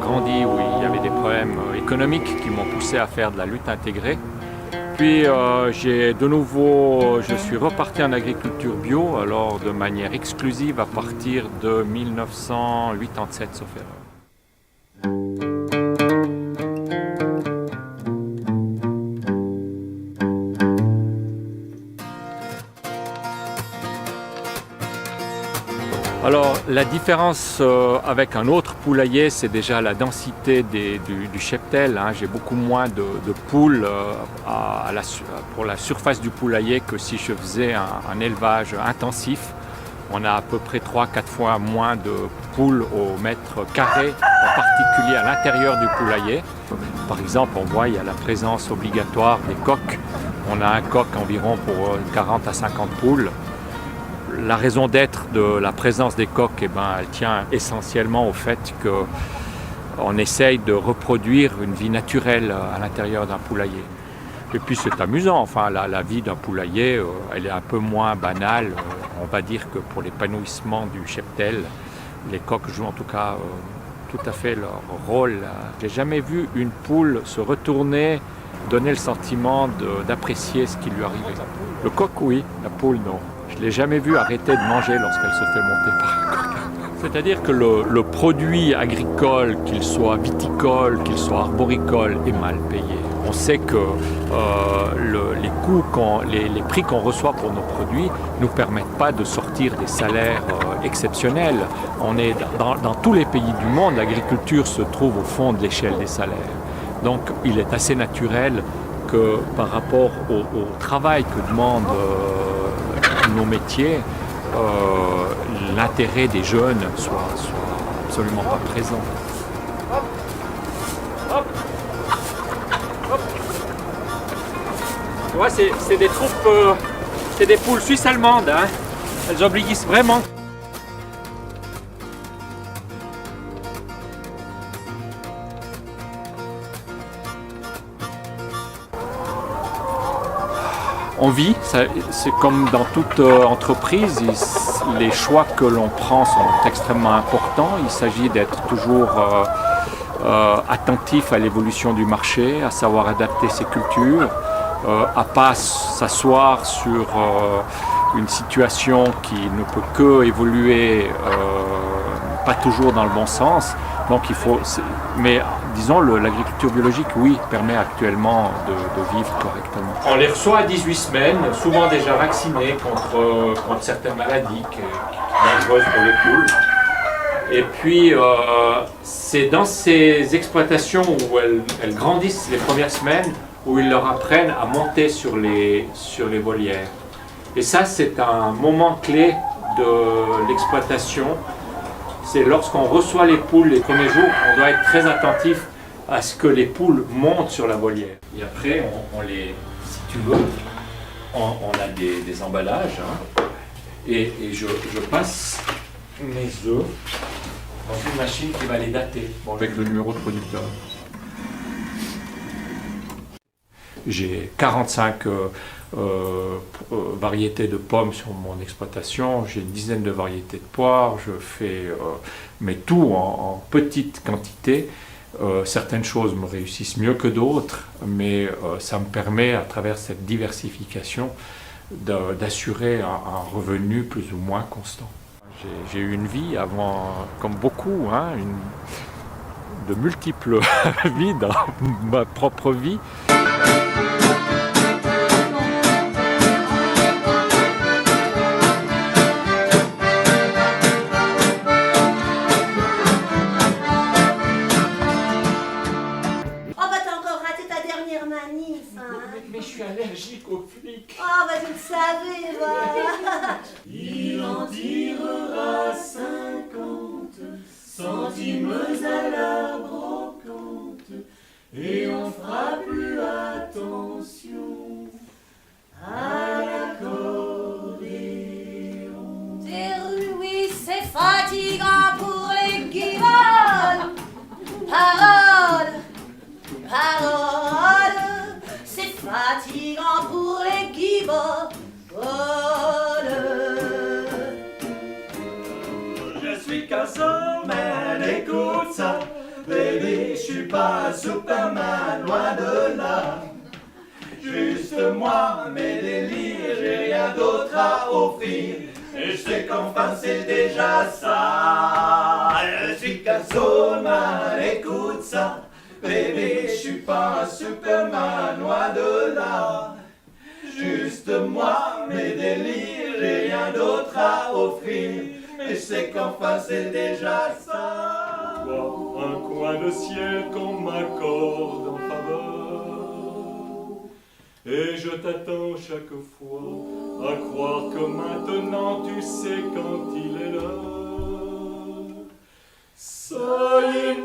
Grandi où il y avait des problèmes économiques qui m'ont poussé à faire de la lutte intégrée. Puis je suis reparti en agriculture bio, alors de manière exclusive à partir de 1987, sauf erreur. Alors la différence avec un autre poulailler, c'est déjà la densité du cheptel. Hein. J'ai beaucoup moins de poules pour la surface du poulailler que si je faisais un élevage intensif. On a à peu près 3-4 fois moins de poules au mètre carré, en particulier à l'intérieur du poulailler. Par exemple, on voit il y a la présence obligatoire des coqs. On a un coq environ pour 40 à 50 poules. La raison d'être de la présence des coqs, elle tient essentiellement au fait qu'on essaye de reproduire une vie naturelle à l'intérieur d'un poulailler. Et puis c'est amusant, enfin la vie d'un poulailler, elle est un peu moins banale. On va dire que pour l'épanouissement du cheptel, les coqs jouent en tout cas tout à fait leur rôle. J'ai jamais vu une poule se retourner, donner le sentiment d'apprécier ce qui lui arrivait. Le coq, oui, la poule, non. Je ne l'ai jamais vu arrêter de manger lorsqu'elle se fait monter par le coq. C'est-à-dire que le produit agricole, qu'il soit viticole, qu'il soit arboricole, est mal payé. On sait que les prix qu'on reçoit pour nos produits ne nous permettent pas de sortir des salaires exceptionnels. On est dans tous les pays du monde, l'agriculture se trouve au fond de l'échelle des salaires. Donc il est assez naturel que par rapport au travail que demandent nos métiers, l'intérêt des jeunes soit absolument pas présent. Tu vois, c'est des troupes, c'est des poules suisses allemandes, hein. Elles obéissent vraiment. On vit, c'est comme dans toute entreprise, les choix que l'on prend sont extrêmement importants. Il s'agit d'être toujours attentif à l'évolution du marché, à savoir adapter ses cultures, à ne pas s'asseoir sur une situation qui ne peut que évoluer, pas toujours dans le bon sens. Donc mais disons, l'agriculture biologique, oui, permet actuellement de vivre correctement. On les reçoit à 18 semaines, souvent déjà vaccinés contre certaines maladies qui sont dangereuses pour les poules. Et puis, c'est dans ces exploitations où elles grandissent les premières semaines, où ils leur apprennent à monter sur les volières. Et ça, c'est un moment clé de l'exploitation. C'est lorsqu'on reçoit les poules les premiers jours, on doit être très attentif à ce que les poules montent sur la volière. Et après, on les, si tu veux, on a des emballages, hein, et je passe mes œufs dans une machine qui va les dater, avec le numéro de producteur. J'ai 45 variétés de pommes sur mon exploitation, j'ai une dizaine de variétés de poires, je fais mais tout en petite quantité. Certaines choses me réussissent mieux que d'autres, mais ça me permet, à travers cette diversification, d'assurer un revenu plus ou moins constant. J'ai eu une vie avant, comme beaucoup, hein, de multiples vies dans ma propre vie. Mais je suis allergique aux flics. Oh, bah tu le savais, va. Il en tirera 50 centimes à la brocante et on fera plus attention à l'accordéon. Dire oui, c'est fatigant pour les guivolles. Parole, parole, c'est fatigant pour qui vole. Je suis qu'un soulman, écoute ça. Baby, je suis pas un Superman, loin de là. Juste moi, mes délires, j'ai rien d'autre à offrir. Et je sais qu'enfin c'est déjà ça. Je suis qu'un soulman, écoute ça. Baby, je suis pas un Superman, loin de là. Juste moi, mes délires, j'ai rien d'autre à offrir. Et je sais qu'enfin c'est déjà ça. Un coin de ciel qu'on m'accorde en faveur. Et je t'attends chaque fois à croire que maintenant tu sais quand il est l'heure. Ça y est,